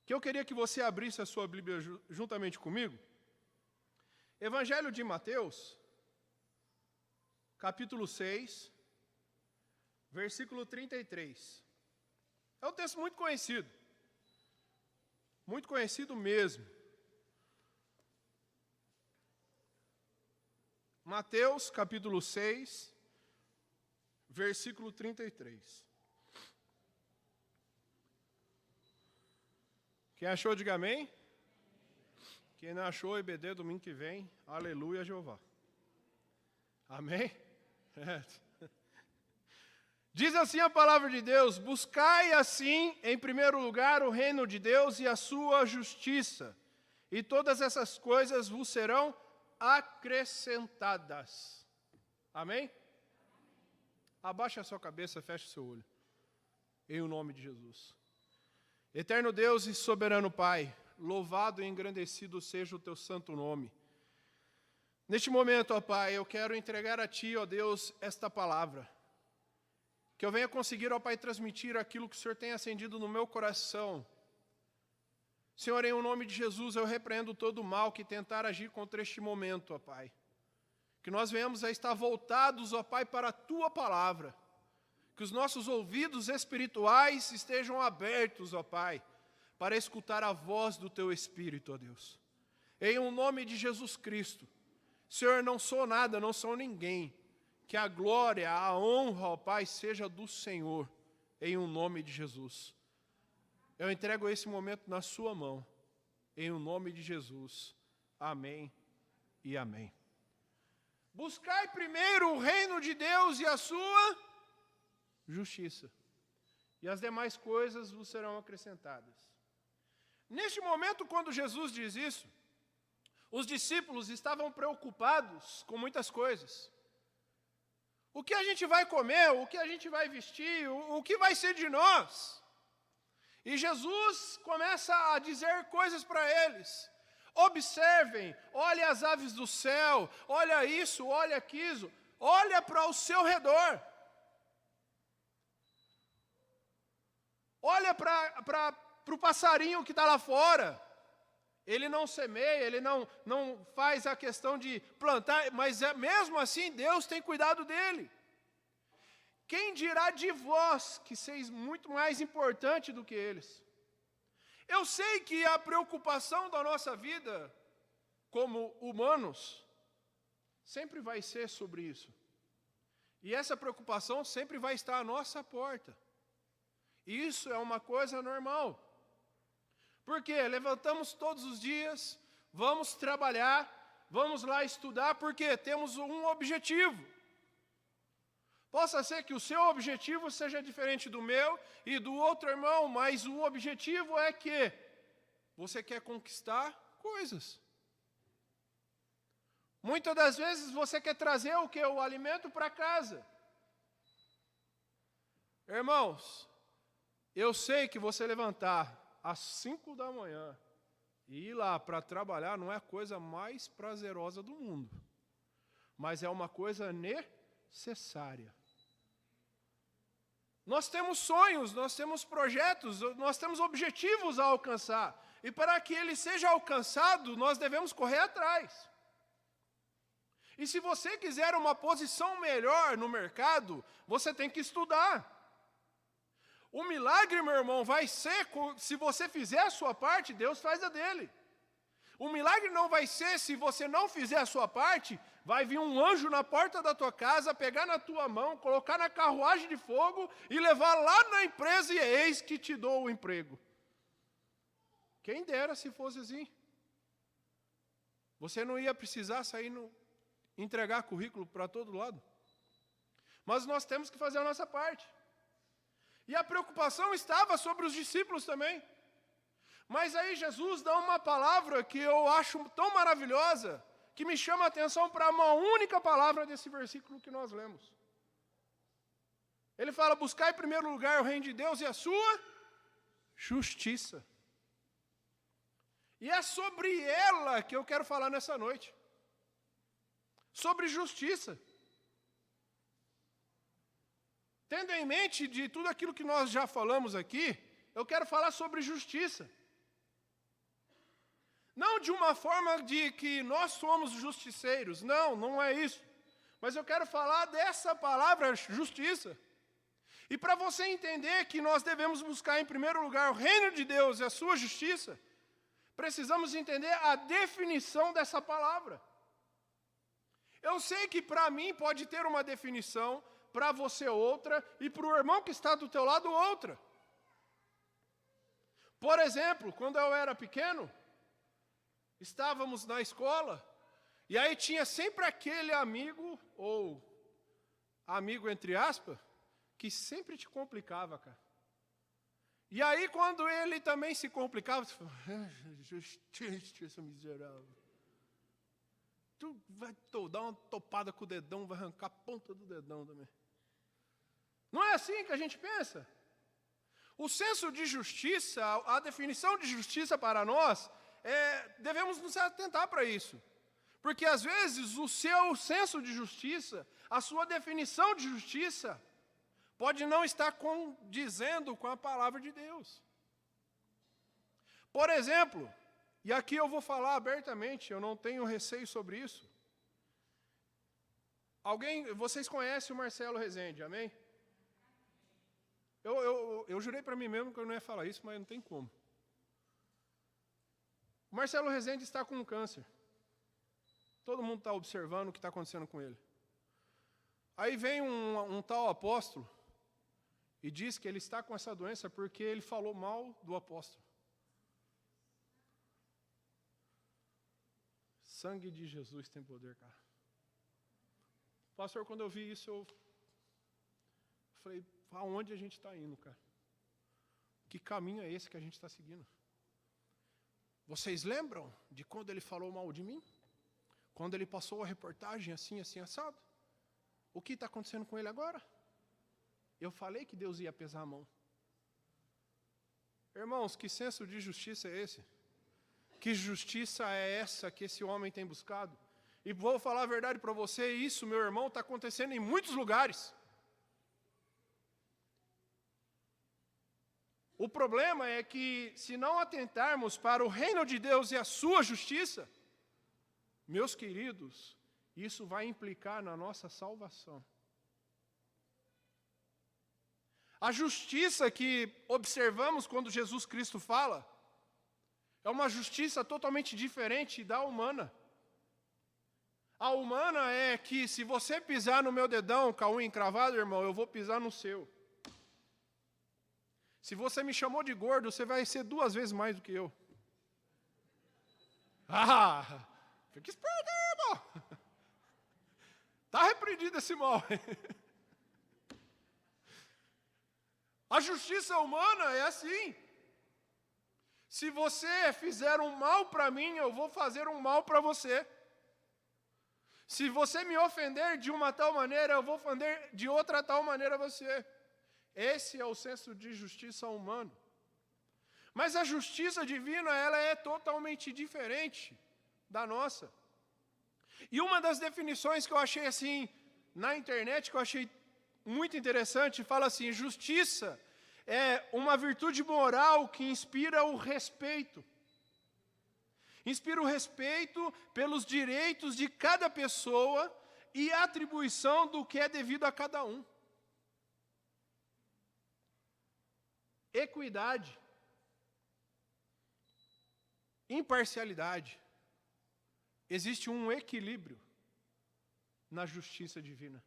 que eu queria que você abrisse a sua Bíblia juntamente comigo. Evangelho de Mateus, capítulo 6, versículo 33. É um texto muito conhecido mesmo. Mateus, capítulo 6, versículo 33. Quem achou, diga amém. Quem não achou, EBD, domingo que vem, aleluia, Jeová. Amém? Diz assim a palavra de Deus: buscai assim, em primeiro lugar, o reino de Deus e a sua justiça, e todas essas coisas vos serão acrescentadas. Amém? Abaixe a sua cabeça, feche o seu olho. Em o nome de Jesus. Eterno Deus e soberano Pai, louvado e engrandecido seja o teu santo nome. Neste momento, ó Pai, eu quero entregar a Ti, ó Deus, esta palavra. Que eu venha conseguir, ó Pai, transmitir aquilo que o Senhor tem acendido no meu coração. Senhor, em o nome de Jesus, eu repreendo todo o mal que tentar agir contra este momento, ó Pai. Que nós venhamos a estar voltados, ó Pai, para a Tua palavra. Que os nossos ouvidos espirituais estejam abertos, ó Pai, para escutar a voz do Teu Espírito, ó Deus. Em o nome de Jesus Cristo. Senhor, não sou nada, não sou ninguém. Que a glória, a honra, ó Pai, seja do Senhor, em o nome de Jesus. Eu entrego esse momento na sua mão, em o nome de Jesus. Amém e amém. Buscai primeiro o reino de Deus e a sua justiça, e as demais coisas vos serão acrescentadas. Neste momento, quando Jesus diz isso, os discípulos estavam preocupados com muitas coisas. O que a gente vai comer, o que a gente vai vestir, o que vai ser de nós? E Jesus começa a dizer coisas para eles. Observem, olha as aves do céu, olha isso, olha aquilo, olha para o seu redor. Olha para o passarinho que está lá fora. Ele não semeia, ele não faz a questão de plantar, mas mesmo assim Deus tem cuidado dele. Quem dirá de vós que sois muito mais importante do que eles? Eu sei que a preocupação da nossa vida, como humanos, sempre vai ser sobre isso. E essa preocupação sempre vai estar à nossa porta. Isso é uma coisa normal. Porque levantamos todos os dias, vamos trabalhar, vamos lá estudar, porque temos um objetivo. Possa ser que o seu objetivo seja diferente do meu e do outro irmão, mas o objetivo é que você quer conquistar coisas. Muitas das vezes você quer trazer o que? O alimento para casa. Irmãos, eu sei que você levantar às 5 da manhã e ir lá para trabalhar não é a coisa mais prazerosa do mundo. Mas é uma coisa necessária. Nós temos sonhos, nós temos projetos, nós temos objetivos a alcançar. E para que ele seja alcançado, nós devemos correr atrás. E se você quiser uma posição melhor no mercado, você tem que estudar. O milagre, meu irmão, vai ser, se você fizer a sua parte, Deus faz a dele. O milagre não vai ser, se você não fizer a sua parte, vai vir um anjo na porta da tua casa, pegar na tua mão, colocar na carruagem de fogo e levar lá na empresa e eis que te dou o emprego. Quem dera se fosse assim. Você não ia precisar sair entregar currículo para todo lado. Mas nós temos que fazer a nossa parte. E a preocupação estava sobre os discípulos também. Mas aí Jesus dá uma palavra que eu acho tão maravilhosa, que me chama a atenção para uma única palavra desse versículo que nós lemos. Ele fala: buscai em primeiro lugar o reino de Deus e a sua justiça. E é sobre ela que eu quero falar nessa noite. Sobre justiça. Tendo em mente de tudo aquilo que nós já falamos aqui, eu quero falar sobre justiça. Não de uma forma de que nós somos justiceiros, não é isso. Mas eu quero falar dessa palavra justiça. E para você entender que nós devemos buscar em primeiro lugar o reino de Deus e a sua justiça, precisamos entender a definição dessa palavra. Eu sei que para mim pode ter uma definição, para você outra, e para o irmão que está do teu lado outra. Por exemplo, quando eu era pequeno, estávamos na escola, e aí tinha sempre aquele amigo, ou amigo entre aspas, que sempre te complicava, cara. E aí, quando ele também se complicava, você fala, justiça miserável. Tu vai dar uma topada com o dedão, vai arrancar a ponta do dedão também. Não é assim que a gente pensa? O senso de justiça, a definição de justiça para nós, devemos nos atentar para isso. Porque às vezes o seu senso de justiça, a sua definição de justiça, pode não estar condizendo com a palavra de Deus. Por exemplo, e aqui eu vou falar abertamente, eu não tenho receio sobre isso. Vocês conhecem o Marcelo Rezende, amém? Eu jurei para mim mesmo que eu não ia falar isso, mas não tem como. O Marcelo Rezende está com câncer. Todo mundo está observando o que está acontecendo com ele. Aí vem um tal apóstolo e diz que ele está com essa doença porque ele falou mal do apóstolo. Sangue de Jesus tem poder, cara. Pastor, quando eu vi isso, eu falei, aonde a gente está indo, cara? Que caminho é esse que a gente está seguindo? Vocês lembram de quando ele falou mal de mim? Quando ele passou a reportagem assim, assado? O que está acontecendo com ele agora? Eu falei que Deus ia pesar a mão. Irmãos, que senso de justiça é esse? Que justiça é essa que esse homem tem buscado? E vou falar a verdade para você, isso, meu irmão, está acontecendo em muitos lugares. O problema é que, se não atentarmos para o reino de Deus e a sua justiça, meus queridos, isso vai implicar na nossa salvação. A justiça que observamos quando Jesus Cristo fala, é uma justiça totalmente diferente da humana. A humana é que se você pisar no meu dedão com a unha encravada, irmão, eu vou pisar no seu. Se você me chamou de gordo, você vai ser 2 vezes mais do que eu. Fica esperto, irmão. Está repreendido esse mal. A justiça humana é assim. Se você fizer um mal para mim, eu vou fazer um mal para você. Se você me ofender de uma tal maneira, eu vou ofender de outra tal maneira você. Esse é o senso de justiça humano. Mas a justiça divina, ela é totalmente diferente da nossa. E uma das definições que eu achei assim na internet, que eu achei muito interessante, fala assim: justiça é uma virtude moral que inspira o respeito. Inspira o respeito pelos direitos de cada pessoa e a atribuição do que é devido a cada um. Equidade, imparcialidade. Existe um equilíbrio na justiça divina.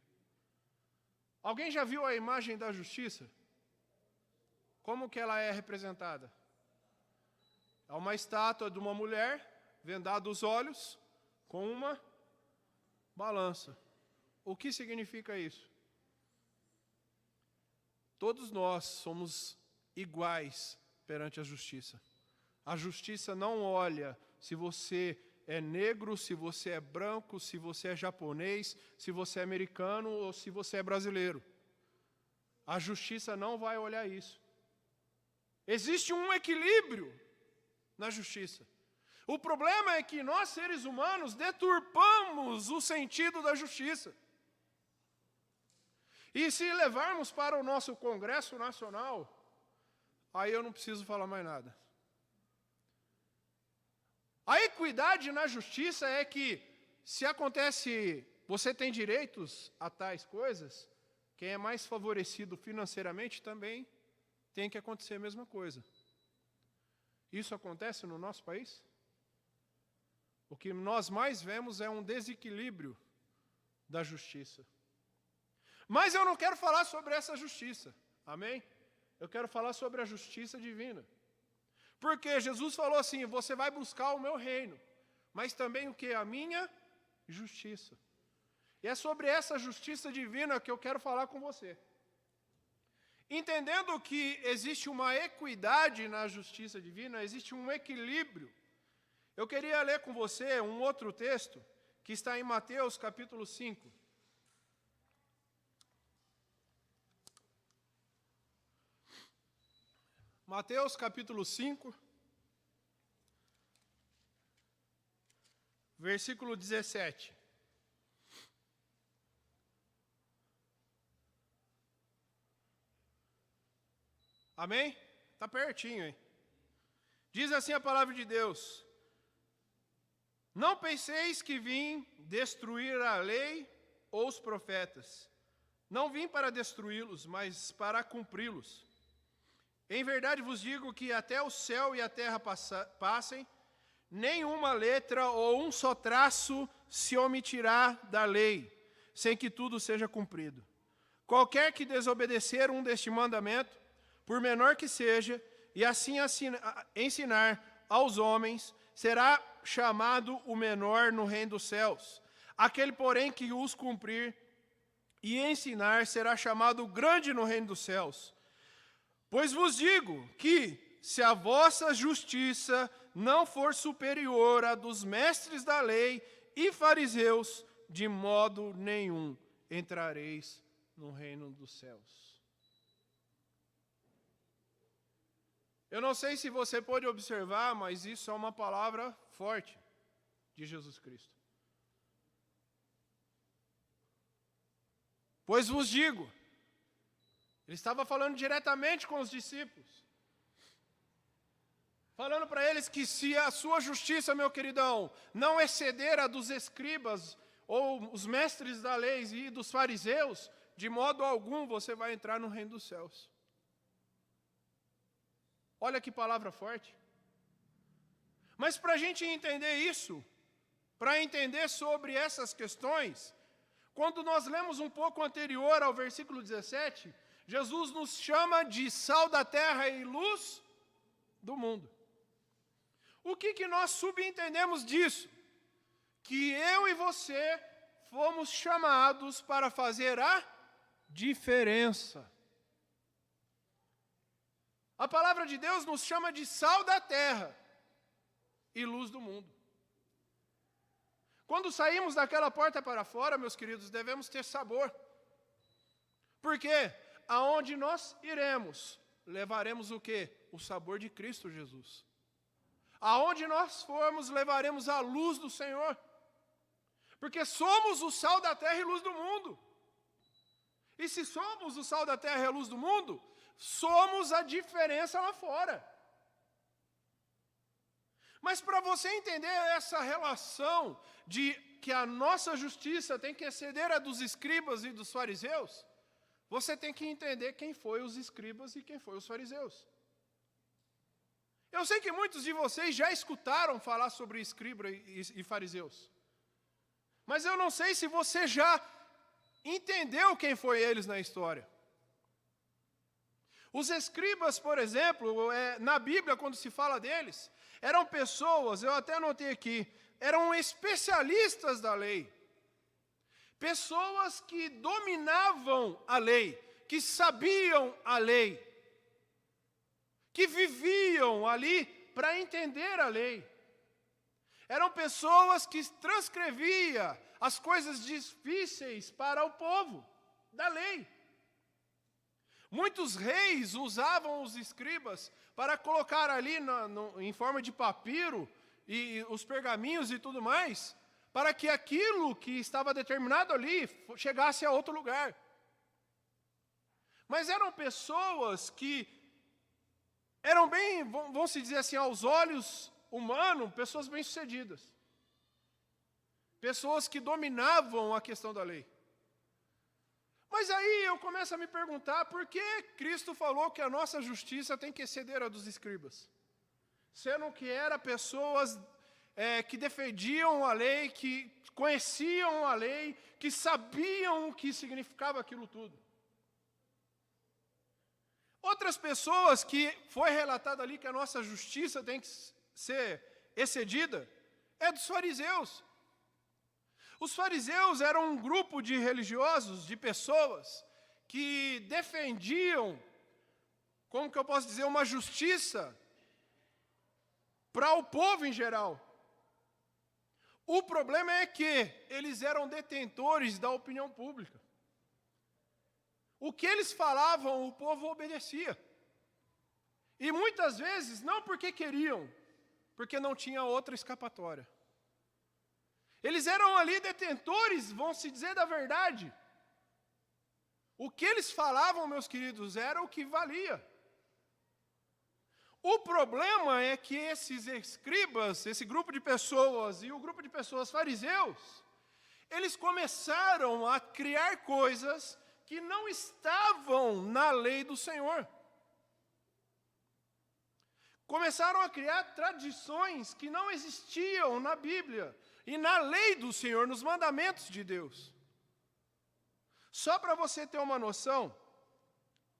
Alguém já viu a imagem da justiça? Como que ela é representada? É uma estátua de uma mulher, vendada os olhos, com uma balança. O que significa isso? Todos nós somos iguais perante a justiça. A justiça não olha se você é negro, se você é branco, se você é japonês, se você é americano ou se você é brasileiro. A justiça não vai olhar isso. Existe um equilíbrio na justiça. O problema é que nós, seres humanos, deturpamos o sentido da justiça. E se levarmos para o nosso Congresso Nacional, aí eu não preciso falar mais nada. Aí equidade na justiça é que, se acontece, você tem direitos a tais coisas, quem é mais favorecido financeiramente também tem que acontecer a mesma coisa. Isso acontece no nosso país? O que nós mais vemos é um desequilíbrio da justiça. Mas eu não quero falar sobre essa justiça, amém? Eu quero falar sobre a justiça divina. Porque Jesus falou assim, você vai buscar o meu reino, mas também o que? A minha justiça. E é sobre essa justiça divina que eu quero falar com você. Entendendo que existe uma equidade na justiça divina, existe um equilíbrio, eu queria ler com você um outro texto, que está em Mateus capítulo 5. Mateus capítulo 5, versículo 17. Amém? Está pertinho, hein? Diz assim a palavra de Deus: não penseis que vim destruir a lei ou os profetas. Não vim para destruí-los, mas para cumpri-los. Em verdade vos digo que até o céu e a terra passem, nenhuma letra ou um só traço se omitirá da lei, sem que tudo seja cumprido. Qualquer que desobedecer um deste mandamento, por menor que seja, e assim ensinar aos homens, será chamado o menor no reino dos céus. Aquele, porém, que os cumprir e ensinar, será chamado grande no reino dos céus. Pois vos digo que, se a vossa justiça não for superior à dos mestres da lei e fariseus, de modo nenhum entrareis no reino dos céus. Eu não sei se você pode observar, mas isso é uma palavra forte de Jesus Cristo. Pois vos digo, ele estava falando diretamente com os discípulos, falando para eles que se a sua justiça, meu queridão, não exceder a dos escribas ou os mestres da lei e dos fariseus, de modo algum você vai entrar no reino dos céus. Olha que palavra forte. Mas para a gente entender isso, para entender sobre essas questões, quando nós lemos um pouco anterior ao versículo 17, Jesus nos chama de sal da terra e luz do mundo. O que nós subentendemos disso? Que eu e você fomos chamados para fazer a diferença. A palavra de Deus nos chama de sal da terra e luz do mundo. Quando saímos daquela porta para fora, meus queridos, devemos ter sabor. Por quê? Aonde nós iremos, levaremos o quê? O sabor de Cristo Jesus. Aonde nós formos, levaremos a luz do Senhor. Porque somos o sal da terra e luz do mundo. E se somos o sal da terra e a luz do mundo, somos a diferença lá fora. Mas para você entender essa relação de que a nossa justiça tem que exceder a dos escribas e dos fariseus, você tem que entender quem foi os escribas e quem foi os fariseus. Eu sei que muitos de vocês já escutaram falar sobre escriba e fariseus. Mas eu não sei se você já entendeu quem foi eles na história. Os escribas, por exemplo, na Bíblia, quando se fala deles, eram pessoas, eu até anotei aqui, eram especialistas da lei. Pessoas que dominavam a lei, que sabiam a lei, que viviam ali para entender a lei. Eram pessoas que transcreviam as coisas difíceis para o povo da lei. Muitos reis usavam os escribas para colocar ali em forma de papiro e os pergaminhos e tudo mais, para que aquilo que estava determinado ali chegasse a outro lugar. Mas eram pessoas que eram bem, vamos dizer assim, aos olhos humano, pessoas bem-sucedidas. Pessoas que dominavam a questão da lei. Mas aí eu começo a me perguntar por que Cristo falou que a nossa justiça tem que exceder a dos escribas. Sendo que eram pessoas que defendiam a lei, que conheciam a lei, que sabiam o que significava aquilo tudo. Outras pessoas que foi relatado ali que a nossa justiça tem que ser excedida, é dos fariseus. Os fariseus eram um grupo de religiosos, de pessoas, que defendiam, como que eu posso dizer, uma justiça para o povo em geral. O problema é que eles eram detentores da opinião pública. O que eles falavam, o povo obedecia. E muitas vezes, não porque queriam, porque não tinha outra escapatória. Eles eram ali detentores, vão se dizer, da verdade. O que eles falavam, meus queridos, era o que valia. O problema é que esses escribas, esse grupo de pessoas e o grupo de pessoas fariseus, eles começaram a criar coisas que não estavam na lei do Senhor. Começaram a criar tradições que não existiam na Bíblia e na lei do Senhor, nos mandamentos de Deus. Só para você ter uma noção,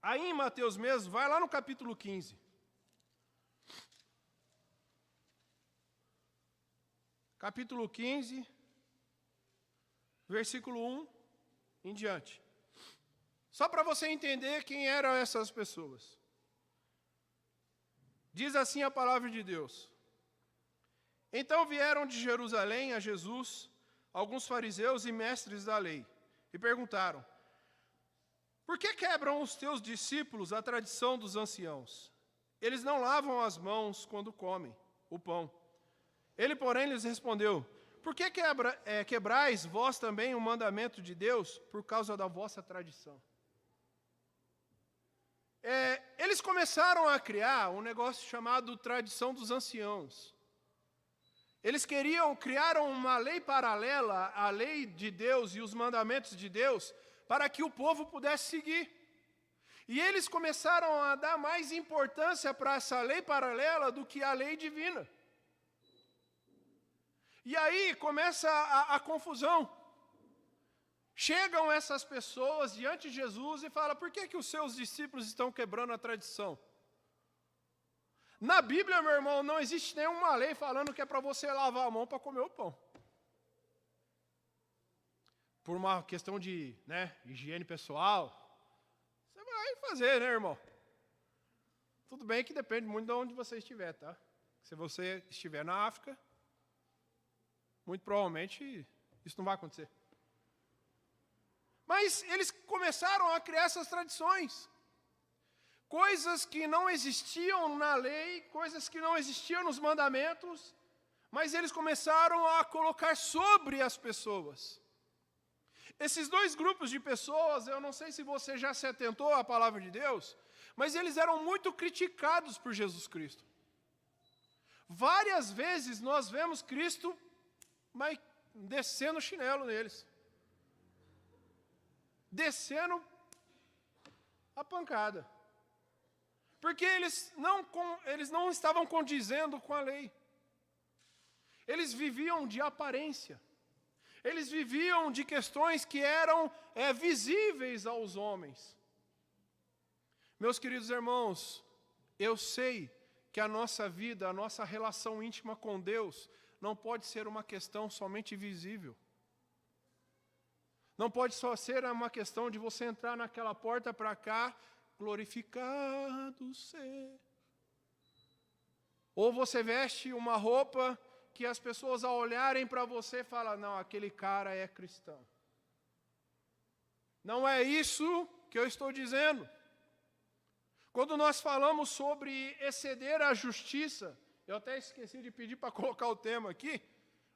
aí em Mateus mesmo, vai lá no capítulo 15. Capítulo 15, versículo 1 em diante. Só para você entender quem eram essas pessoas. Diz assim a palavra de Deus. Então vieram de Jerusalém a Jesus alguns fariseus e mestres da lei, e perguntaram: por que quebram os teus discípulos a tradição dos anciãos? Eles não lavam as mãos quando comem o pão. Ele, porém, lhes respondeu: por que quebrais vós também o mandamento de Deus por causa da vossa tradição? Eles começaram a criar um negócio chamado tradição dos anciãos. Eles criaram uma lei paralela à lei de Deus e os mandamentos de Deus para que o povo pudesse seguir. E eles começaram a dar mais importância para essa lei paralela do que a lei divina. E aí começa a confusão. Chegam essas pessoas diante de Jesus e falam: por que os seus discípulos estão quebrando a tradição? Na Bíblia, meu irmão, não existe nenhuma lei falando que é para você lavar a mão para comer o pão. Por uma questão de higiene pessoal, você vai fazer, né, irmão? Tudo bem que depende muito de onde você estiver, tá? Se você estiver na África, muito provavelmente isso não vai acontecer. Mas eles começaram a criar essas tradições. Coisas que não existiam na lei, coisas que não existiam nos mandamentos, mas eles começaram a colocar sobre as pessoas. Esses dois grupos de pessoas, eu não sei se você já se atentou à palavra de Deus, mas eles eram muito criticados por Jesus Cristo. Várias vezes nós vemos Cristo descendo o chinelo neles. Descendo a pancada. Porque eles não estavam condizendo com a lei. Eles viviam de aparência. Eles viviam de questões que eram visíveis aos homens. Meus queridos irmãos, eu sei que a nossa vida, a nossa relação íntima com Deus, não pode ser uma questão somente visível. Não pode só ser uma questão de você entrar naquela porta para cá, glorificado ser. Ou você veste uma roupa que as pessoas ao olharem para você falam: não, aquele cara é cristão. Não é isso que eu estou dizendo. Quando nós falamos sobre exceder a justiça, eu até esqueci de pedir para colocar o tema aqui,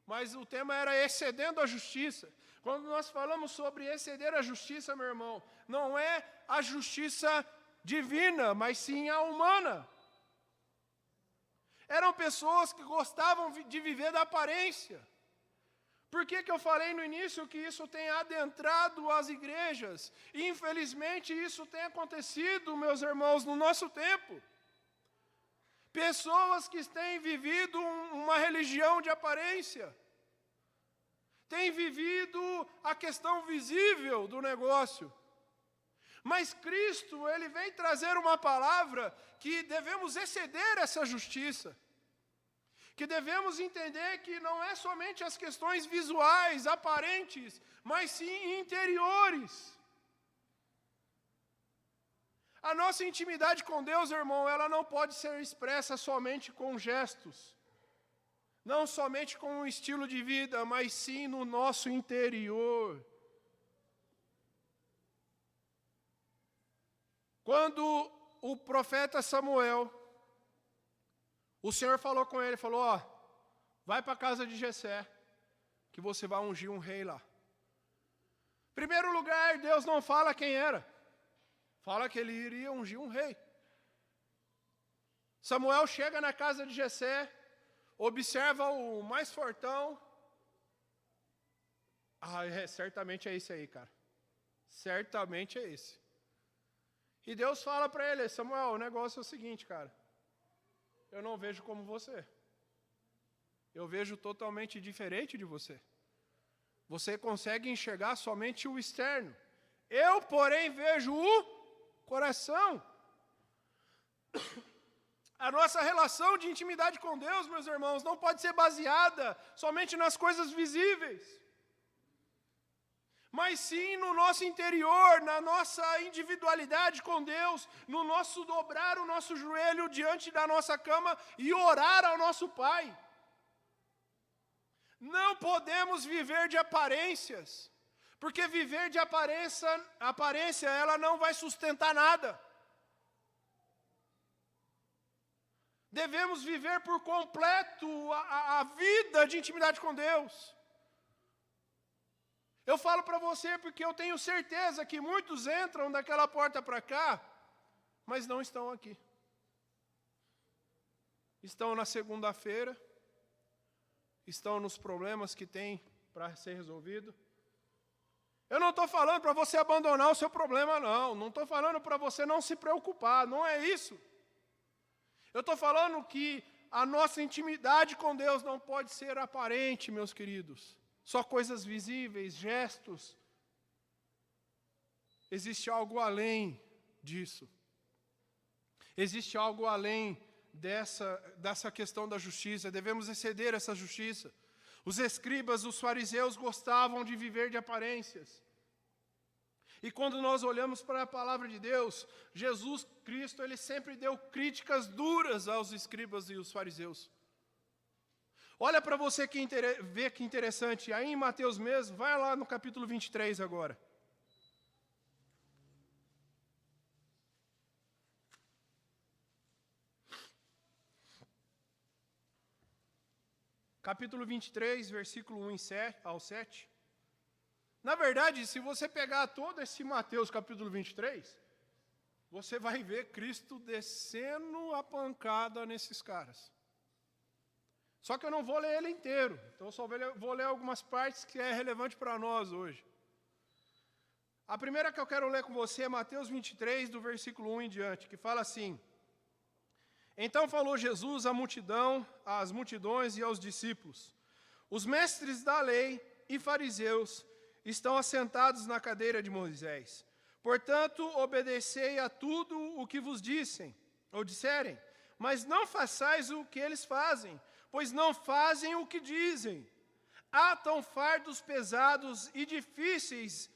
mas o tema era excedendo a justiça. Quando nós falamos sobre exceder a justiça, meu irmão, não é a justiça divina, mas sim a humana. Eram pessoas que gostavam de viver da aparência. Por que eu falei no início que isso tem adentrado as igrejas? E, infelizmente, isso tem acontecido, meus irmãos, no nosso tempo. Pessoas que têm vivido uma religião de aparência. Têm vivido a questão visível do negócio. Mas Cristo, Ele vem trazer uma palavra que devemos exceder essa justiça. Que devemos entender que não é somente as questões visuais, aparentes, mas sim interiores. A nossa intimidade com Deus, irmão, ela não pode ser expressa somente com gestos. Não somente com um estilo de vida, mas sim no nosso interior. Quando o profeta Samuel, o Senhor falou com ele, falou, vai para a casa de Jessé, que você vai ungir um rei lá. Primeiro lugar, Deus não fala quem era. Fala que ele iria ungir um rei. Samuel chega na casa de Jessé, observa o mais fortão. Certamente é esse aí, cara. Certamente é esse. E Deus fala para ele, Samuel, o negócio é o seguinte, cara. Eu não vejo como você. Eu vejo totalmente diferente de você. Você consegue enxergar somente o externo. Eu, porém, vejo o coração. A nossa relação de intimidade com Deus, meus irmãos, não pode ser baseada somente nas coisas visíveis. Mas sim no nosso interior, na nossa individualidade com Deus, no nosso dobrar o nosso joelho diante da nossa cama e orar ao nosso Pai. Não podemos viver de aparências, porque viver de aparência ela não vai sustentar nada. Devemos viver por completo a vida de intimidade com Deus. Eu falo para você porque eu tenho certeza que muitos entram daquela porta para cá, mas não estão aqui. Estão na segunda-feira, estão nos problemas que tem para ser resolvido. Eu não estou falando para você abandonar o seu problema, não. Não estou falando para você não se preocupar, não é isso. Eu estou falando que a nossa intimidade com Deus não pode ser aparente, meus queridos. Só coisas visíveis, gestos. Existe algo além disso. Existe algo além dessa questão da justiça. Devemos exceder essa justiça. Os escribas, os fariseus gostavam de viver de aparências. E quando nós olhamos para a palavra de Deus, Jesus Cristo, Ele sempre deu críticas duras aos escribas e os fariseus. Olha para você ver que interessante, aí em Mateus mesmo, vai lá no capítulo 23 agora. Capítulo 23, versículo 1 ao 7. Na verdade, se você pegar todo esse Mateus capítulo 23, você vai ver Cristo descendo a pancada nesses caras. Só que eu não vou ler ele inteiro, então eu só vou ler algumas partes que é relevante para nós hoje. A primeira que eu quero ler com você é Mateus 23, do versículo 1 em diante, que fala assim: Então falou Jesus às multidões e aos discípulos: Os mestres da lei e fariseus estão assentados na cadeira de Moisés. Portanto, obedecei a tudo o que vos disserem, mas não façais o que eles fazem, pois não fazem o que dizem. Atam fardos pesados e difíceis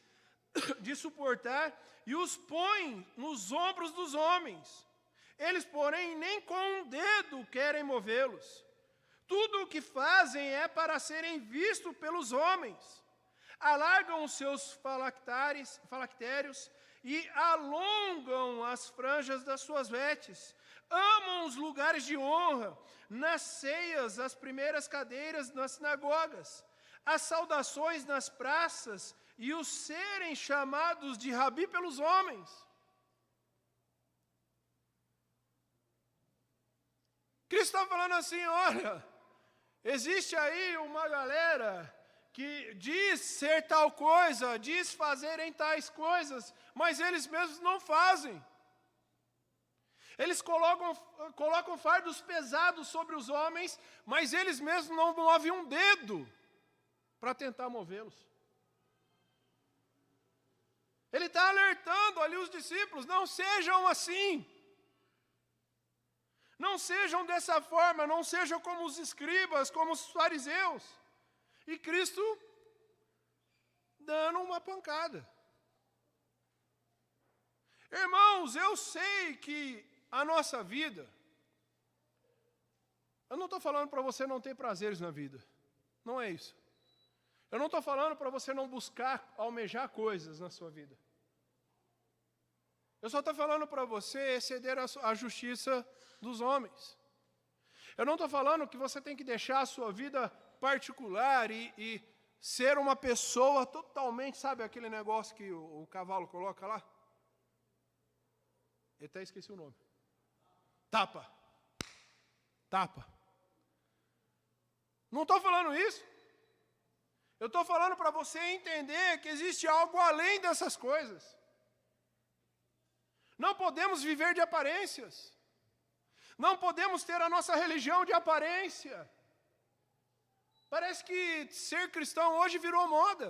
de suportar e os põem nos ombros dos homens. Eles, porém, nem com um dedo querem movê-los. Tudo o que fazem é para serem vistos pelos homens. Alargam os seus falactérios e alongam as franjas das suas vestes. Amam os lugares de honra, nas ceias, as primeiras cadeiras nas sinagogas, as saudações nas praças e os serem chamados de rabi pelos homens. Cristo está falando assim, olha, existe aí uma galera que diz ser tal coisa, diz fazerem tais coisas, mas eles mesmos não fazem. Eles colocam fardos pesados sobre os homens, mas eles mesmos não movem um dedo para tentar movê-los. Ele está alertando ali os discípulos, não sejam assim. Não sejam dessa forma, não sejam como os escribas, como os fariseus. E Cristo dando uma pancada. Irmãos, eu sei que a nossa vida, eu não estou falando para você não ter prazeres na vida. Não é isso. Eu não estou falando para você não buscar, almejar coisas na sua vida. Eu só estou falando para você exceder a justiça dos homens. Eu não estou falando que você tem que deixar a sua vida particular e ser uma pessoa totalmente, sabe aquele negócio que o cavalo coloca lá? Eu até esqueci o nome. Tapa. Não estou falando isso. Eu estou falando para você entender que existe algo além dessas coisas. Não podemos viver de aparências. Não podemos ter a nossa religião de aparência. Parece que ser cristão hoje virou moda.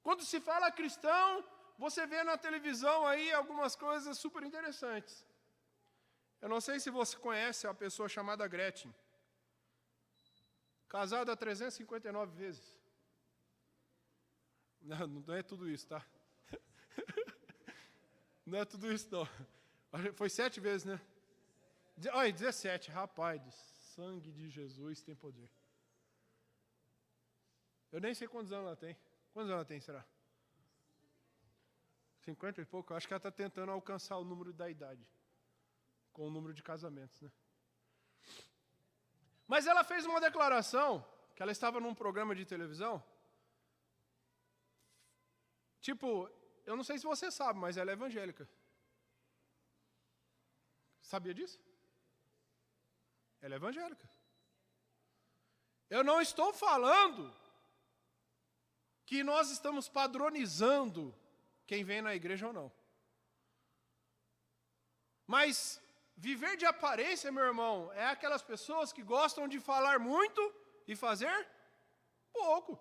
Quando se fala cristão, você vê na televisão aí algumas coisas super interessantes. Eu não sei se você conhece a pessoa chamada Gretchen. Casada 359 vezes. Não é tudo isso, tá? Não é tudo isso, não. Foi 7 vezes, né? Olha, 17. Rapaz, do sangue de Jesus tem poder. Eu nem sei quantos anos ela tem. Quantos anos ela tem, será? 50 e pouco? Eu acho que ela está tentando alcançar o número da idade. Com o número de casamentos, né? Mas ela fez uma declaração, que ela estava num programa de televisão. Tipo, eu não sei se você sabe, mas ela é evangélica. Sabia disso? Ela é evangélica. Eu não estou falando que nós estamos padronizando quem vem na igreja ou não. Mas viver de aparência, meu irmão, é aquelas pessoas que gostam de falar muito e fazer pouco.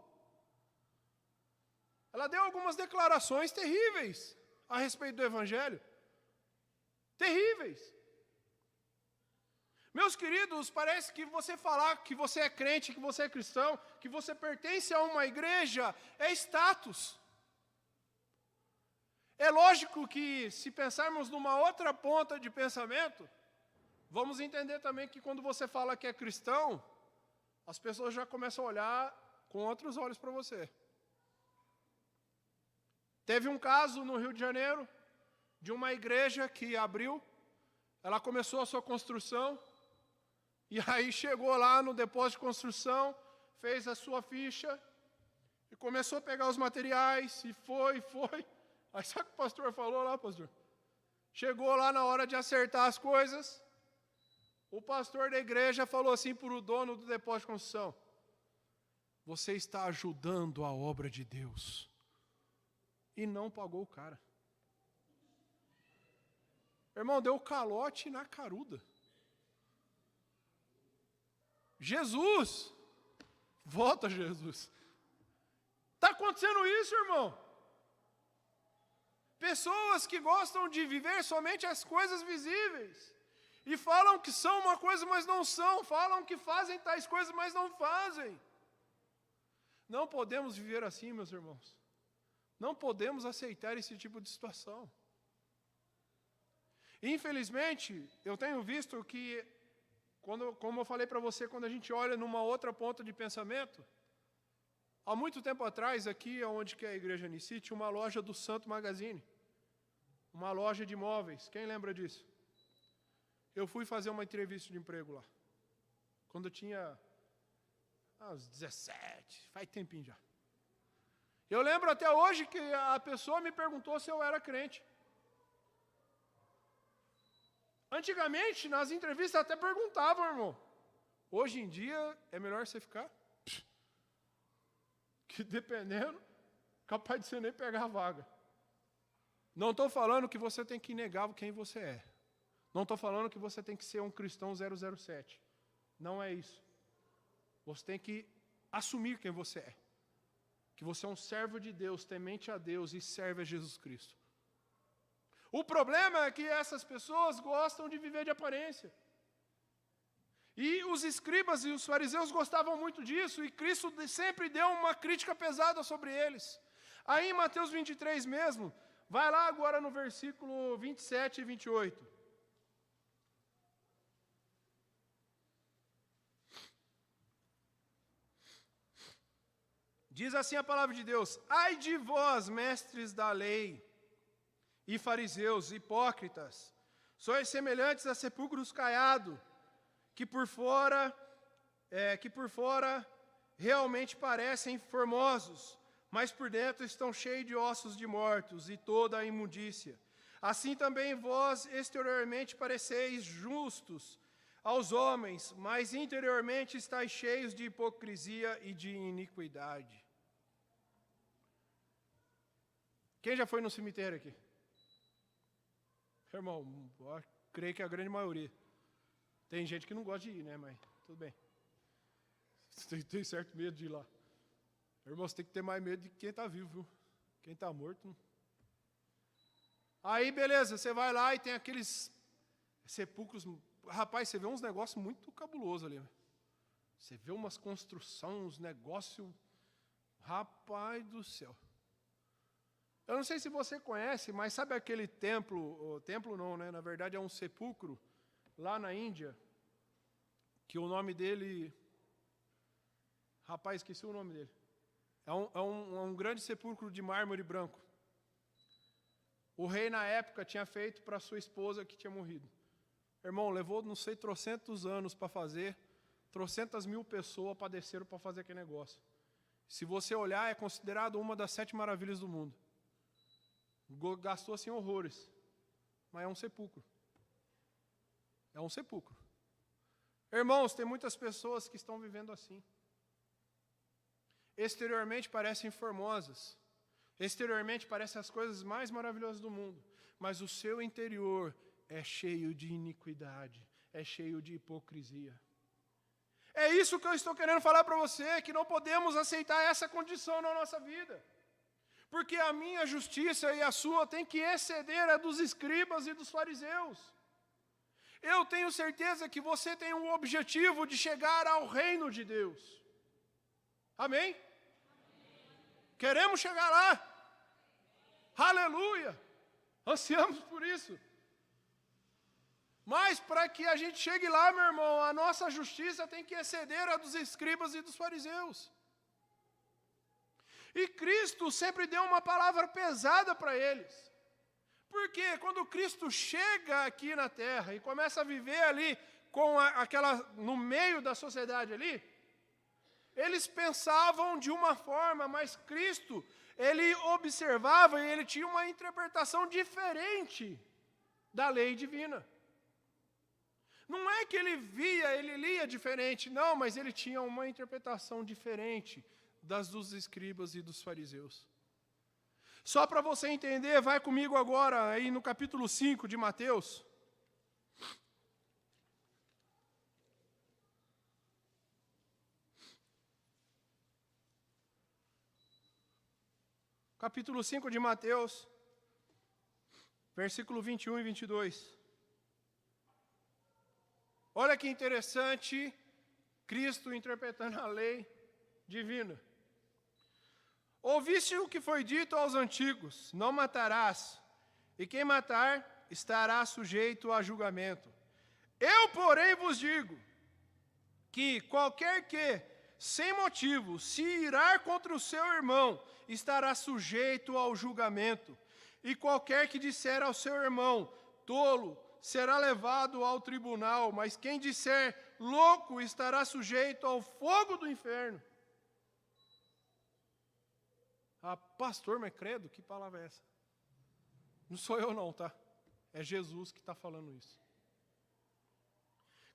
Ela deu algumas declarações terríveis a respeito do Evangelho. Terríveis. Meus queridos, parece que você falar que você é crente, que você é cristão, que você pertence a uma igreja, é status. É lógico que, se pensarmos numa outra ponta de pensamento, vamos entender também que quando você fala que é cristão, as pessoas já começam a olhar com outros olhos para você. Teve um caso no Rio de Janeiro, de uma igreja que abriu, ela começou a sua construção, e aí chegou lá no depósito de construção, fez a sua ficha, e começou a pegar os materiais, e foi. Aí sabe o que o pastor falou lá, pastor? Chegou lá na hora de acertar as coisas, o pastor da igreja falou assim para o dono do depósito de construção: você está ajudando a obra de Deus. E não pagou o cara. Irmão, deu calote na caruda. Jesus, volta Jesus. Está acontecendo isso, irmão. Pessoas que gostam de viver somente as coisas visíveis. E falam que são uma coisa, mas não são. Falam que fazem tais coisas, mas não fazem. Não podemos viver assim, meus irmãos. Não podemos aceitar esse tipo de situação. Infelizmente, eu tenho visto que, como eu falei para você, quando a gente olha numa outra ponta de pensamento, há muito tempo atrás, aqui onde que é a igreja Nici, tinha uma loja do Santo Magazine, uma loja de móveis. Quem lembra disso? Eu fui fazer uma entrevista de emprego lá, quando eu tinha uns 17, faz tempinho já. Eu lembro até hoje que a pessoa me perguntou se eu era crente. Antigamente, nas entrevistas até perguntavam, irmão. Hoje em dia, é melhor você ficar? Que dependendo, capaz de você nem pegar a vaga. Não estou falando que você tem que negar quem você é. Não estou falando que você tem que ser um cristão 007. Não é isso. Você tem que assumir quem você é. Que você é um servo de Deus, temente a Deus e serve a Jesus Cristo. O problema é que essas pessoas gostam de viver de aparência. E os escribas e os fariseus gostavam muito disso, e Cristo sempre deu uma crítica pesada sobre eles. Aí em Mateus 23 mesmo, vai lá agora no versículo 27 e 28. Diz assim a palavra de Deus: ai de vós, mestres da lei, e fariseus, hipócritas, sois semelhantes a sepulcros caiados, que por fora realmente parecem formosos, mas por dentro estão cheios de ossos de mortos e toda a imundícia. Assim também vós exteriormente pareceis justos aos homens, mas interiormente estáis cheios de hipocrisia e de iniquidade. Quem já foi no cemitério aqui? Irmão, eu creio que a grande maioria. Tem gente que não gosta de ir, né, mas tudo bem. Você tem certo medo de ir lá. Irmão, você tem que ter mais medo de quem está vivo, viu? Quem está morto, não. Aí, beleza, você vai lá e tem aqueles sepulcros. Rapaz, você vê uns negócios muito cabulosos ali. Você vê umas construções, uns negócios. Rapaz do céu. Eu não sei se você conhece, mas sabe aquele templo, templo não, né? Na verdade é um sepulcro, lá na Índia, que o nome dele... Rapaz, esqueci o nome dele. É um grande sepulcro de mármore branco. O rei, na época, tinha feito para sua esposa que tinha morrido. Irmão, levou, não sei, trocentos anos para fazer, trocentas mil pessoas padeceram para fazer aquele negócio. Se você olhar, é considerado uma das 7 maravilhas do mundo. Gastou assim horrores, mas é um sepulcro. É um sepulcro. Irmãos, tem muitas pessoas que estão vivendo assim. Exteriormente parecem formosas. Exteriormente parecem as coisas mais maravilhosas do mundo. Mas o seu interior é cheio de iniquidade, é cheio de hipocrisia. É isso que eu estou querendo falar para você, que não podemos aceitar essa condição na nossa vida. Porque a minha justiça e a sua tem que exceder a dos escribas e dos fariseus. Eu tenho certeza que você tem um objetivo de chegar ao reino de Deus. Amém? Queremos chegar lá. Aleluia! Ansiamos por isso. Mas para que a gente chegue lá, meu irmão, a nossa justiça tem que exceder a dos escribas e dos fariseus. E Cristo sempre deu uma palavra pesada para eles. Porque quando Cristo chega aqui na terra e começa a viver ali no meio da sociedade ali, eles pensavam de uma forma, mas Cristo, ele observava e ele tinha uma interpretação diferente da lei divina. Não é que ele lia diferente, não, mas ele tinha uma interpretação diferente das dos escribas e dos fariseus. Só para você entender, vai comigo agora aí no capítulo 5 de Mateus. Capítulo 5 de Mateus, versículo 21 e 22. Olha que interessante, Cristo interpretando a lei divina. Ouviste o que foi dito aos antigos: não matarás, e quem matar estará sujeito a julgamento. Eu, porém, vos digo que qualquer que, sem motivo, se irar contra o seu irmão, estará sujeito ao julgamento. E qualquer que disser ao seu irmão, tolo, será levado ao tribunal, mas quem disser louco estará sujeito ao fogo do inferno. Ah, pastor, mas credo, que palavra é essa? Não sou eu não, tá? É Jesus que está falando isso.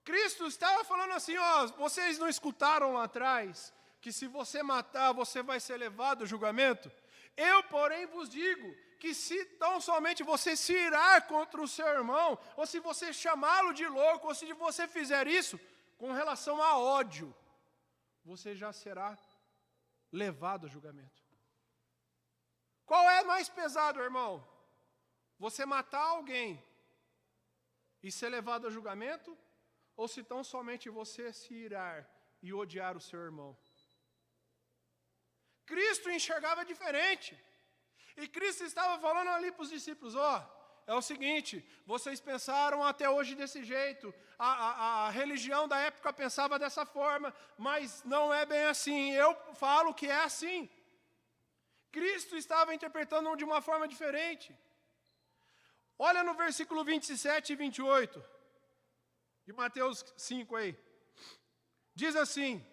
Cristo estava falando assim, ó, vocês não escutaram lá atrás que se você matar, você vai ser levado ao julgamento? Eu, porém, vos digo que se tão somente você se irar contra o seu irmão, ou se você chamá-lo de louco, ou se você fizer isso com relação a ódio, você já será levado ao julgamento. Qual é mais pesado, irmão? Você matar alguém e ser levado ao julgamento? Ou se tão somente você se irar e odiar o seu irmão? Cristo enxergava diferente. E Cristo estava falando ali para os discípulos, ó, é o seguinte, vocês pensaram até hoje desse jeito, a religião da época pensava dessa forma, mas não é bem assim, eu falo que é assim. Cristo estava interpretando de uma forma diferente. Olha no versículo 27 e 28, de Mateus 5 aí. Diz assim,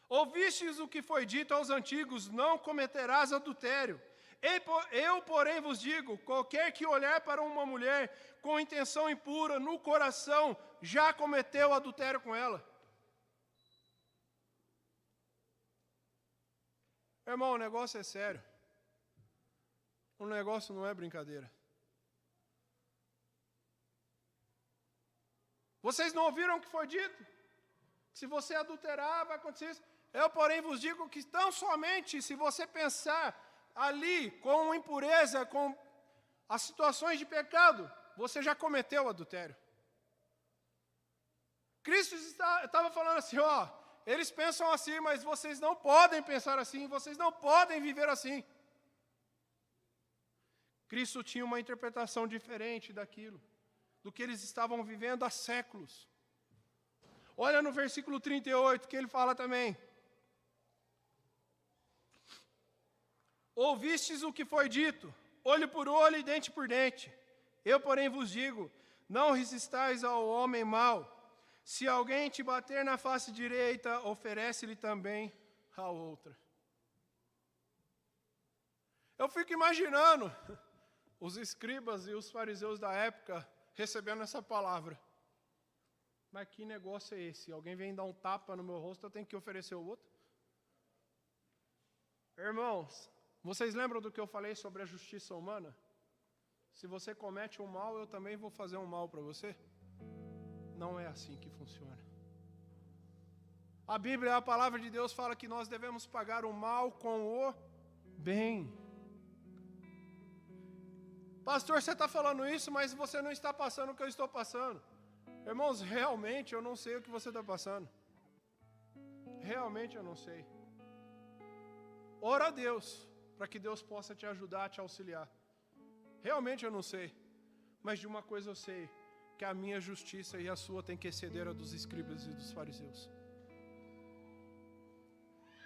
ouvistes o que foi dito aos antigos, não cometerás adultério. Eu, porém, vos digo, qualquer que olhar para uma mulher com intenção impura no coração, já cometeu adultério com ela. Irmão, o negócio é sério. O negócio não é brincadeira. Vocês não ouviram o que foi dito? Se você adulterar, vai acontecer isso. Eu, porém, vos digo que tão somente se você pensar ali com impureza, com as situações de pecado, você já cometeu o adultério. Cristo estava falando assim, ó, eles pensam assim, mas vocês não podem pensar assim, vocês não podem viver assim. Cristo tinha uma interpretação diferente daquilo, do que eles estavam vivendo há séculos. Olha no versículo 38, que ele fala também. Ouvistes o que foi dito, olho por olho e dente por dente. Eu, porém, vos digo, não resistais ao homem mau. Se alguém te bater na face direita, oferece-lhe também a outra. Eu fico imaginando os escribas e os fariseus da época recebendo essa palavra. Mas que negócio é esse? Alguém vem dar um tapa no meu rosto, eu tenho que oferecer o outro? Irmãos, vocês lembram do que eu falei sobre a justiça humana? Se você comete um mal, eu também vou fazer um mal para você? Não é assim que funciona. A Bíblia, a palavra de Deus fala que nós devemos pagar o mal com o bem. Pastor, você está falando isso, mas você não está passando o que eu estou passando. Irmãos, realmente eu não sei o que você está passando. Realmente eu não sei. Ora a Deus, para que Deus possa te ajudar, te auxiliar. Realmente eu não sei. Mas de uma coisa eu sei, que a minha justiça e a sua tem que exceder a dos escribas e dos fariseus.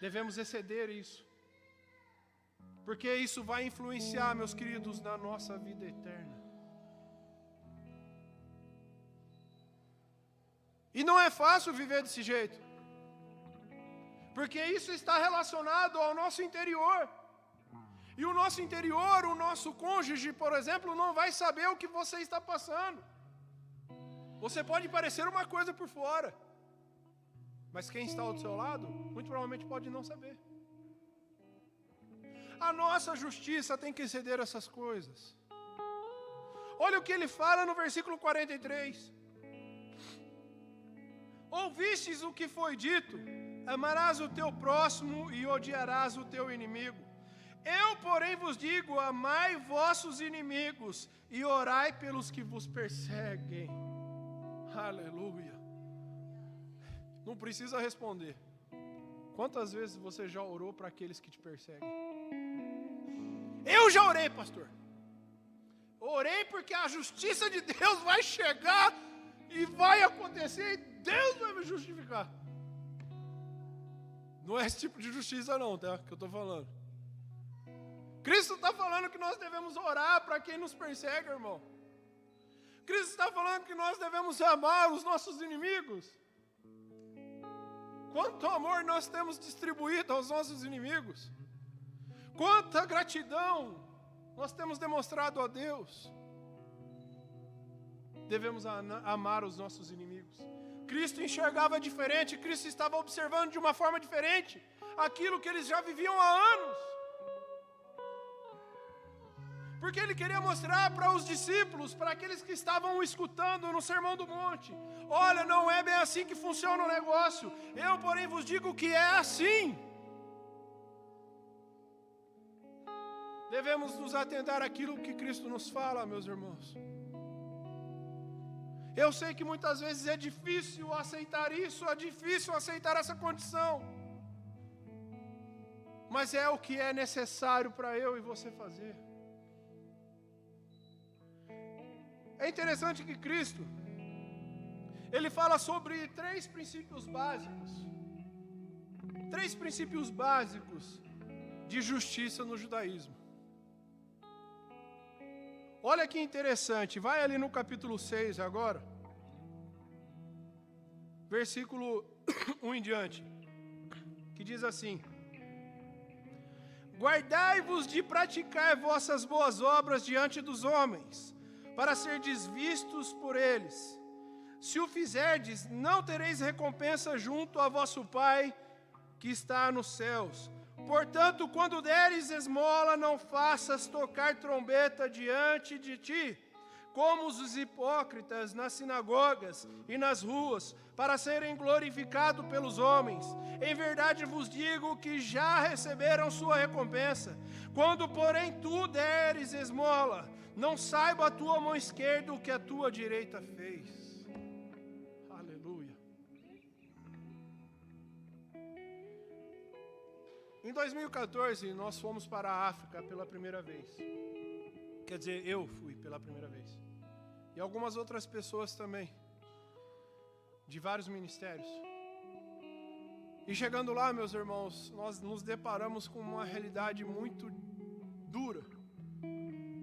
Devemos exceder isso. Porque isso vai influenciar, meus queridos, na nossa vida eterna. E não é fácil viver desse jeito. Porque isso está relacionado ao nosso interior. E o nosso interior, o nosso cônjuge, por exemplo, não vai saber o que você está passando. Você pode parecer uma coisa por fora, mas quem está ao seu lado, muito provavelmente pode não saber. A nossa justiça tem que exceder essas coisas. Olha o que ele fala no versículo 43. Ouvistes o que foi dito, amarás o teu próximo e odiarás o teu inimigo. Eu, porém, vos digo, amai vossos inimigos e orai pelos que vos perseguem. Aleluia. Não precisa responder. Quantas vezes você já orou para aqueles que te perseguem? Eu já orei, pastor. Orei porque a justiça de Deus vai chegar e vai acontecer e Deus vai me justificar. Não é esse tipo de justiça não, tá? Que eu estou falando. Cristo está falando que nós devemos orar para quem nos persegue, irmão. Cristo está falando que nós devemos amar os nossos inimigos. Quanto amor nós temos distribuído aos nossos inimigos. Quanta gratidão nós temos demonstrado a Deus. devemos amar os nossos inimigos. Cristo enxergava diferente, Cristo estava observando de uma forma diferente aquilo que eles já viviam há anos. Porque ele queria mostrar para os discípulos, para aqueles que estavam escutando no Sermão do Monte: olha, não é bem assim que funciona o negócio. Eu, porém, vos digo que é assim. Devemos nos atentar àquilo que Cristo nos fala, meus irmãos. Eu sei que muitas vezes é difícil aceitar isso, é difícil aceitar essa condição. Mas é o que é necessário para eu e você fazer. É interessante que Cristo, ele fala sobre 3 princípios básicos. 3 princípios básicos de justiça no judaísmo. Olha que interessante, vai ali no capítulo 6 agora, versículo 1 em diante, que diz assim: guardai-vos de praticar vossas boas obras diante dos homens, para serdes vistos por eles. Se o fizerdes, não tereis recompensa junto a vosso Pai que está nos céus. Portanto, quando deres esmola, não faças tocar trombeta diante de ti, como os hipócritas nas sinagogas e nas ruas, para serem glorificados pelos homens. Em verdade vos digo que já receberam sua recompensa. Quando, porém, tu deres esmola, não saiba a tua mão esquerda o que a tua direita fez. Aleluia. Em 2014, nós fomos para a África pela primeira vez. Quer dizer, eu fui pela primeira vez. E algumas outras pessoas também, de vários ministérios. E chegando lá, meus irmãos, nós nos deparamos com uma realidade muito dura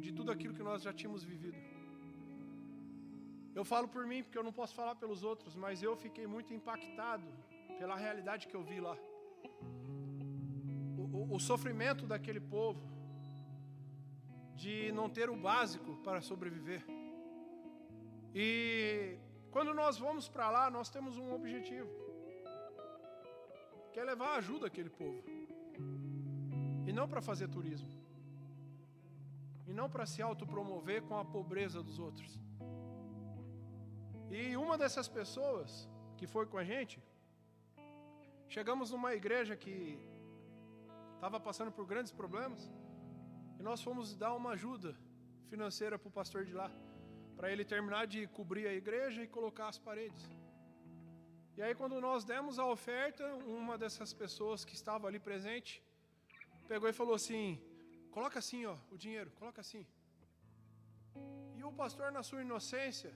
de tudo aquilo que nós já tínhamos vivido. Eu falo por mim, porque eu não posso falar pelos outros, mas eu fiquei muito impactado pela realidade que eu vi lá. O sofrimento daquele povo, de não ter o básico para sobreviver. E quando nós vamos para lá, nós temos um objetivo, que é levar ajuda àquele povo. E não para fazer turismo. E não para se autopromover com a pobreza dos outros. E uma dessas pessoas que foi com a gente, chegamos numa igreja que estava passando por grandes problemas, e nós fomos dar uma ajuda financeira para o pastor de lá, para ele terminar de cobrir a igreja e colocar as paredes. E aí, quando nós demos a oferta, uma dessas pessoas que estava ali presente pegou e falou assim: coloca assim, ó, o dinheiro, coloca assim. E o pastor, na sua inocência,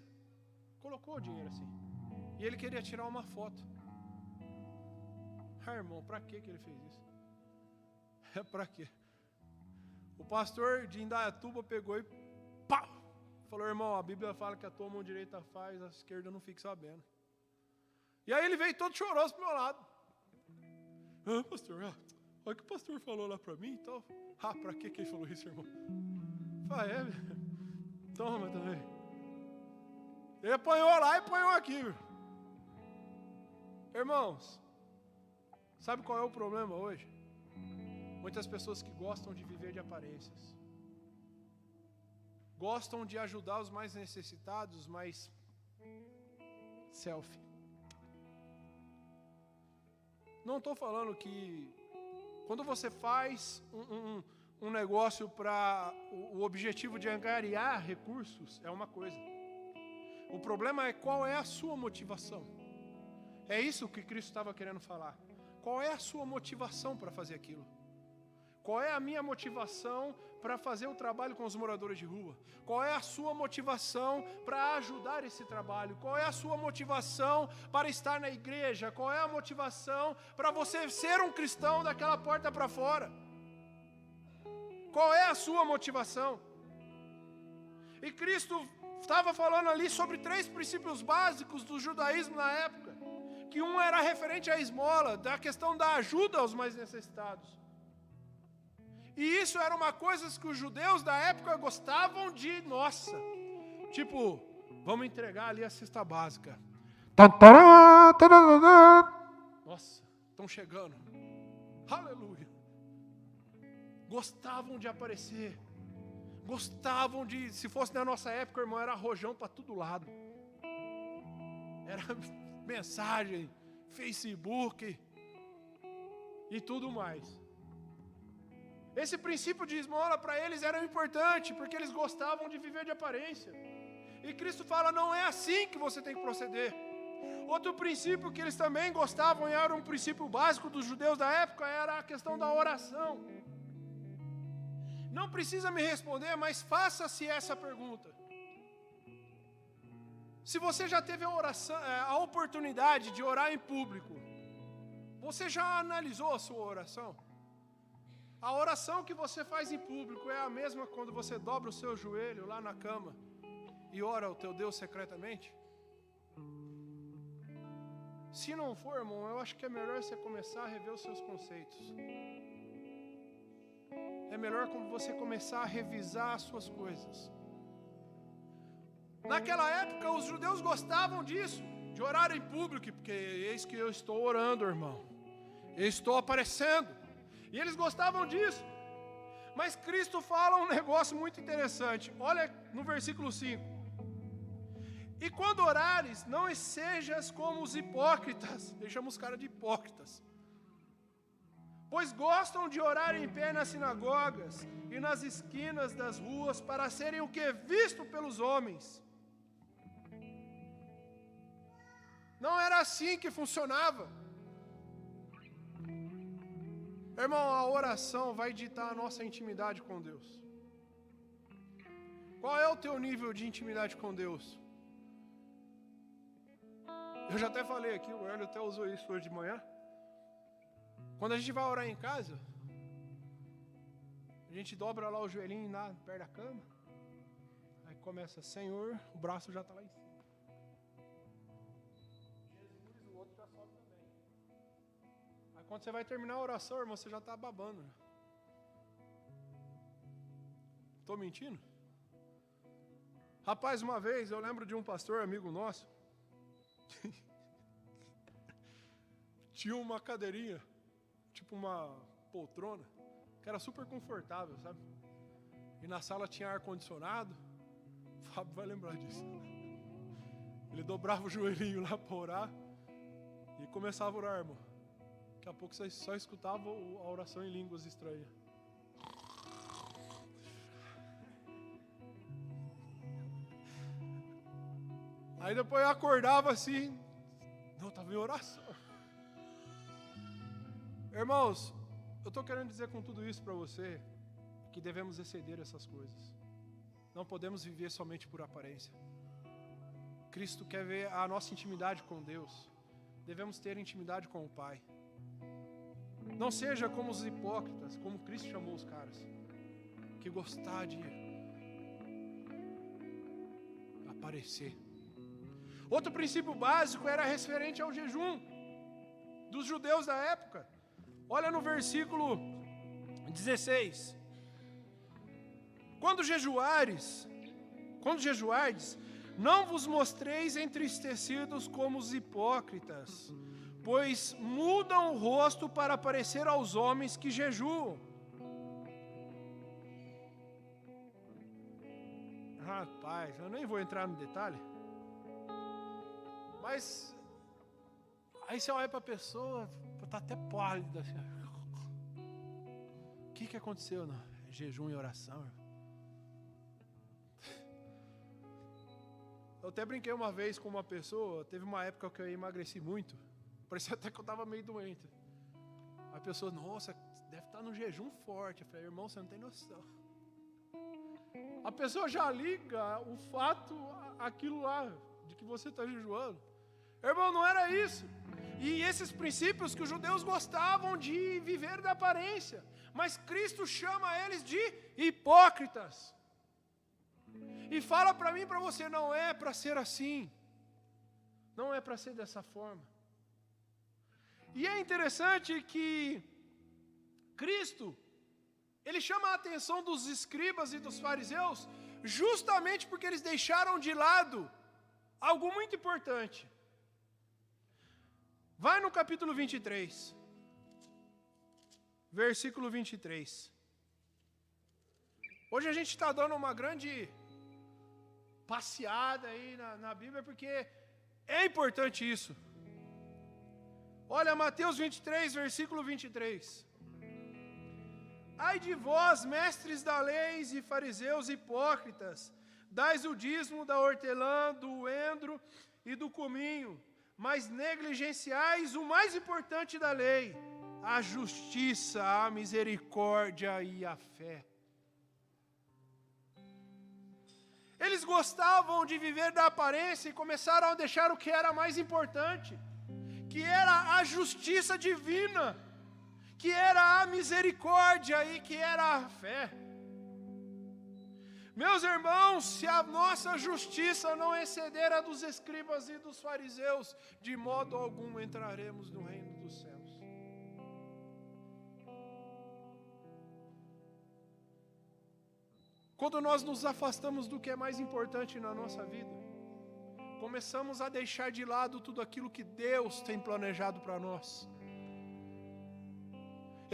colocou o dinheiro assim. E ele queria tirar uma foto. Ah, irmão, para que ele fez isso? É para quê? O pastor de Indaiatuba pegou e pá! Falou: irmão, a Bíblia fala que a tua mão direita faz, a esquerda não fica sabendo. E aí ele veio todo choroso pro meu lado. Ah, pastor, olha o que o pastor falou lá para mim e tal. Ah, para que ele falou isso, irmão? Falei: toma também. Ele apanhou lá e apanhou aqui. Irmãos, sabe qual é o problema hoje? Muitas pessoas que gostam de viver de aparências. Gostam de ajudar os mais necessitados, mas selfie. Não estou falando que quando você faz um negócio para o objetivo de angariar recursos, é uma coisa. O problema é qual é a sua motivação. É isso que Cristo estava querendo falar. Qual é a sua motivação para fazer aquilo? Qual é a minha motivação para fazer o trabalho com os moradores de rua? Qual é a sua motivação para ajudar esse trabalho? Qual é a sua motivação para estar na igreja? Qual é a motivação para você ser um cristão daquela porta para fora? Qual é a sua motivação? E Cristo estava falando ali sobre 3 princípios básicos do judaísmo na época. Que um era referente à esmola, da questão da ajuda aos mais necessitados. E isso era uma coisa que os judeus da época gostavam de, nossa, tipo, Vamos entregar ali a cesta básica. Nossa, estão chegando. Aleluia. Gostavam de aparecer. Gostavam de, se fosse na nossa época, irmão, era rojão para todo lado. Era mensagem, Facebook e tudo mais. Esse princípio de esmola para eles era importante, porque eles gostavam de viver de aparência. E Cristo fala, não é assim que você tem que proceder. Outro princípio que eles também gostavam, e era um princípio básico dos judeus da época, era a questão da oração. Não precisa me responder, mas faça-se essa pergunta. Se você já teve a oportunidade de orar em público, você já analisou a sua oração? A oração que você faz em público é a mesma quando você dobra o seu joelho lá na cama e ora ao teu Deus secretamente? Se não for, irmão, eu acho que é melhor você começar a rever os seus conceitos. É melhor você começar a revisar as suas coisas. Naquela época, os judeus gostavam disso, de orar em público, porque eis que eu estou orando, irmão. Eu estou aparecendo. E eles gostavam disso. Mas Cristo fala um negócio muito interessante. Olha no versículo 5. E quando orares, não sejas como os hipócritas. Ele chama os caras de hipócritas. Pois gostam de orar em pé nas sinagogas e nas esquinas das ruas para serem o que? Visto pelos homens. Não era assim que funcionava. Irmão, a oração vai ditar a nossa intimidade com Deus. Qual é o teu nível de intimidade com Deus? Eu já até falei aqui, o Hélio até usou isso hoje de manhã. Quando a gente vai orar em casa, a gente dobra lá o joelhinho lá perto da cama. Aí começa, Senhor, o braço já está lá em cima. Jesus, o outro já sobe também. Aí quando você vai terminar a oração, irmão, você já está babando. Estou mentindo? Rapaz, uma vez eu lembro de um pastor amigo nosso. Tinha uma cadeirinha, tipo uma poltrona, que era super confortável, sabe? E na sala tinha ar-condicionado. O Fábio vai lembrar disso. Ele dobrava o joelhinho lá para orar e começava a orar, irmão. Daqui a pouco você só escutava a oração em línguas estranhas. Aí depois eu acordava assim, não, estava em oração. Irmãos, eu estou querendo dizer com tudo isso para você que devemos exceder essas coisas. Não podemos viver somente por aparência. Cristo quer ver a nossa intimidade com Deus. Devemos ter intimidade com o Pai. Não seja como os hipócritas, como Cristo chamou os caras, que gostar de aparecer. Outro princípio básico era referente ao jejum dos judeus da época. Olha no versículo 16. Quando jejuardes, não vos mostreis entristecidos como os hipócritas, pois mudam o rosto para parecer aos homens que jejuam. Rapaz, eu nem vou entrar no detalhe. Mas aí você olha para a pessoa, está até pálida. Assim. O que aconteceu? Não? Jejum e oração. Eu até brinquei uma vez com uma pessoa, teve uma época que eu emagreci muito, parecia até que eu estava meio doente. A pessoa, nossa, deve estar no jejum forte. Eu falei, irmão, você não tem noção. A pessoa já liga o fato, aquilo lá, de que você está jejuando. Irmão, não era isso. E esses princípios que os judeus gostavam de viver da aparência. Mas Cristo chama eles de hipócritas. E fala para mim e para você, não é para ser assim. Não é para ser dessa forma. E é interessante que Cristo, Ele chama a atenção dos escribas e dos fariseus, justamente porque eles deixaram de lado algo muito importante. Vai no capítulo 23, versículo 23. Hoje a gente está dando uma grande passeada aí na Bíblia, porque é importante isso. Olha, Mateus 23, versículo 23. Ai de vós, mestres da lei e fariseus hipócritas, dais o dízimo da hortelã, do endro e do cominho, mas negligenciais o mais importante da lei, a justiça, a misericórdia e a fé. Eles gostavam de viver da aparência e começaram a deixar o que era mais importante, que era a justiça divina, que era a misericórdia e que era a fé. Meus irmãos, se a nossa justiça não exceder a dos escribas e dos fariseus, de modo algum entraremos no reino dos céus. Quando nós nos afastamos do que é mais importante na nossa vida, começamos a deixar de lado tudo aquilo que Deus tem planejado para nós.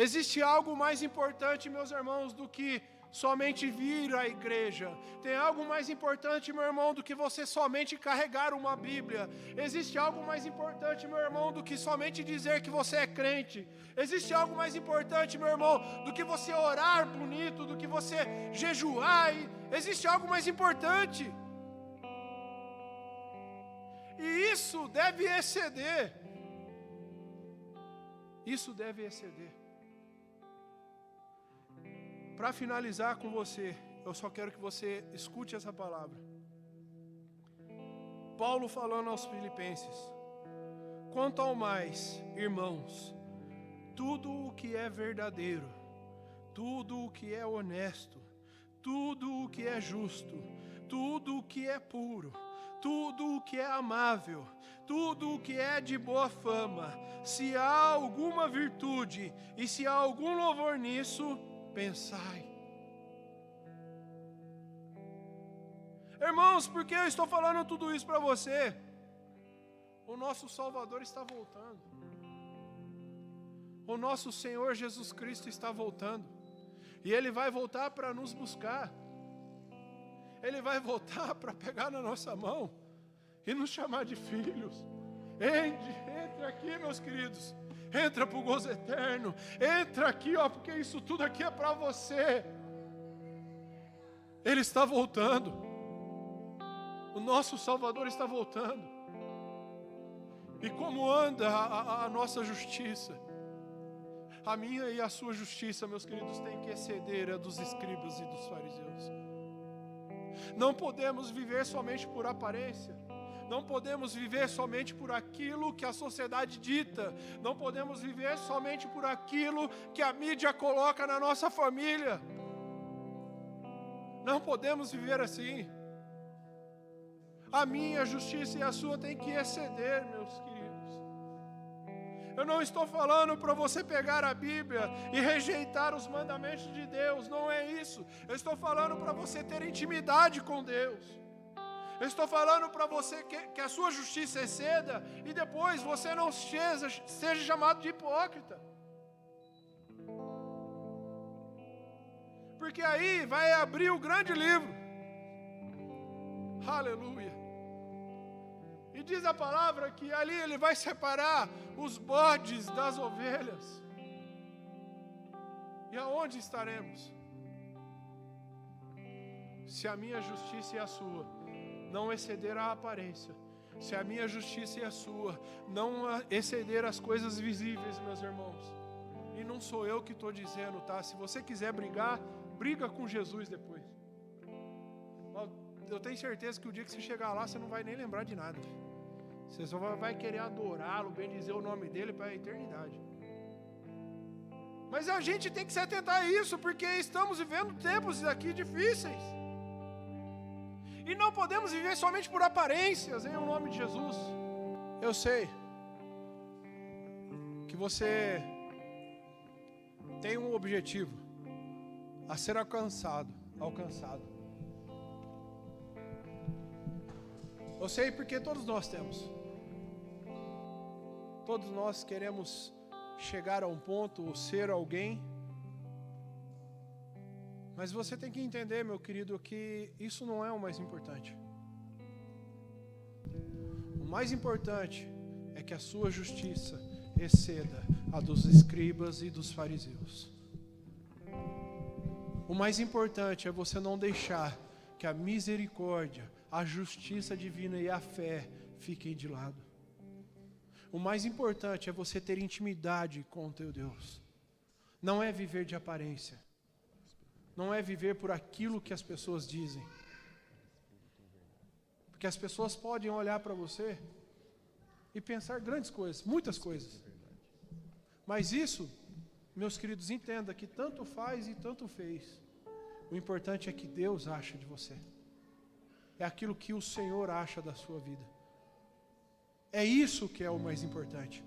Existe algo mais importante, meus irmãos, do que somente vir à igreja. Tem algo mais importante, meu irmão, do que você somente carregar uma Bíblia. Existe algo mais importante, meu irmão, do que somente dizer que você é crente. Existe algo mais importante, meu irmão, do que você orar bonito, do que você jejuar. Existe algo mais importante. E isso deve exceder. Isso deve exceder. Para finalizar com você, eu só quero que você escute essa palavra. Paulo falando aos Filipenses: quanto ao mais, irmãos, tudo o que é verdadeiro, tudo o que é honesto, tudo o que é justo, tudo o que é puro, tudo o que é amável, tudo o que é de boa fama, se há alguma virtude e se há algum louvor nisso, pensai. Irmãos, por que eu estou falando tudo isso para você? O nosso Salvador está voltando. O nosso Senhor Jesus Cristo está voltando. E Ele vai voltar para nos buscar. Ele vai voltar para pegar na nossa mão e nos chamar de filhos. Entre aqui, meus queridos. Entra para o gozo eterno. Entra aqui, ó, porque isso tudo aqui é para você. Ele está voltando. O nosso Salvador está voltando. E como anda a nossa justiça? A minha e a sua justiça, meus queridos, tem que exceder a dos escribas e dos fariseus. Não podemos viver somente por aparência. Não podemos viver somente por aquilo que a sociedade dita. Não podemos viver somente por aquilo que a mídia coloca na nossa família. Não podemos viver assim. A minha justiça e a sua tem que exceder, meus queridos. Eu não estou falando para você pegar a Bíblia e rejeitar os mandamentos de Deus. Não é isso. Eu estou falando para você ter intimidade com Deus. Eu estou falando para você que a sua justiça exceda e depois você não seja chamado de hipócrita. Porque aí vai abrir o grande livro. Aleluia. E diz a palavra que ali Ele vai separar os bodes das ovelhas. E aonde estaremos? Se a minha justiça e a sua não exceder a aparência, se a minha justiça e a sua não exceder as coisas visíveis, meus irmãos. E não sou eu que estou dizendo, tá? Se você quiser brigar, briga com Jesus depois. Eu tenho certeza que o dia que você chegar lá, você não vai nem lembrar de nada. Você só vai querer adorá-lo, bendizer o nome dele para a eternidade. Mas a gente tem que se atentar a isso, porque estamos vivendo tempos aqui difíceis. E não podemos viver somente por aparências, em nome de Jesus. Eu sei que você tem um objetivo a ser alcançado. Eu sei porque todos nós temos. Todos nós queremos chegar a um ponto ou ser alguém. Mas você tem que entender, meu querido, que isso não é o mais importante. O mais importante é que a sua justiça exceda a dos escribas e dos fariseus. O mais importante é você não deixar que a misericórdia, a justiça divina e a fé fiquem de lado. O mais importante é você ter intimidade com o teu Deus. Não é viver de aparência. Não é viver por aquilo que as pessoas dizem. Porque as pessoas podem olhar para você e pensar grandes coisas, muitas coisas. Mas isso, meus queridos, entenda que tanto faz e tanto fez. O importante é que Deus acha de você. É aquilo que o Senhor acha da sua vida. É isso que é o mais importante.